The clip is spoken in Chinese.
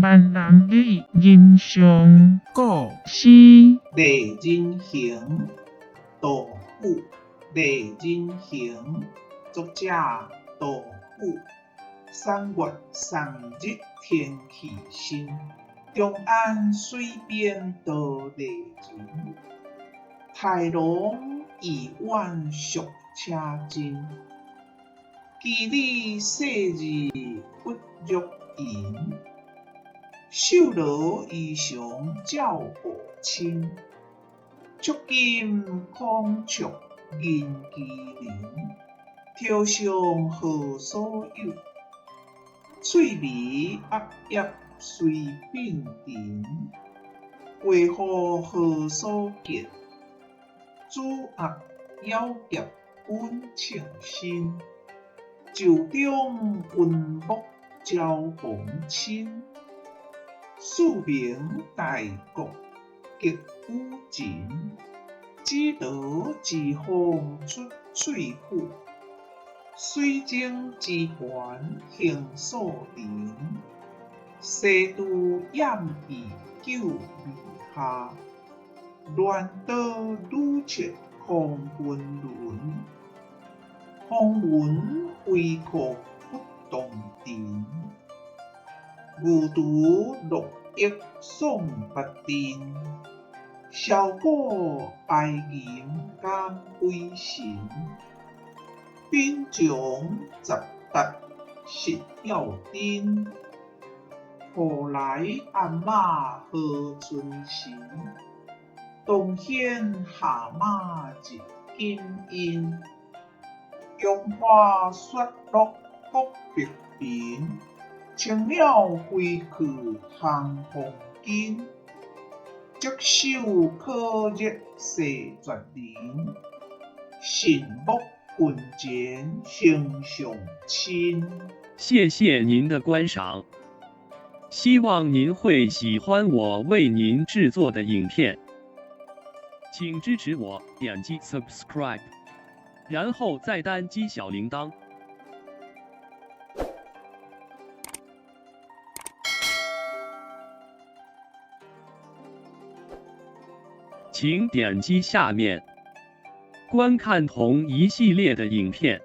万人的印象。故是丽人行，杜甫。丽人行，作者杜甫。3月3日天气新，中安水边多丽人。台龙一晚宿车真，肌理细日不足银。繡罗衣裳照步亲，足金孔雀银麒麟。条上何所有？翠眉压压随鬓尘。为何何所见？朱压腰夹本称心。酒中温木交红亲。庶民大国极有情，只得之风出翠户。水晶之环形素灵，西都掩蔽九尾下。乱刀女切空昆仑，风云飞酷不动尘。牛犊落叶送不定，小果哀吟感悲神。兵将十达实要紧，何来鞍马何存神？东显下马一金印，杨花雪落各别边。青鸟飞去行风景，执手可热世绝人。信木棍前形相亲。谢谢您的观赏，希望您会喜欢我为您制作的影片，请支持我，点击 subscribe， 然后再单击小铃铛。请点击下面观看同一系列的影片。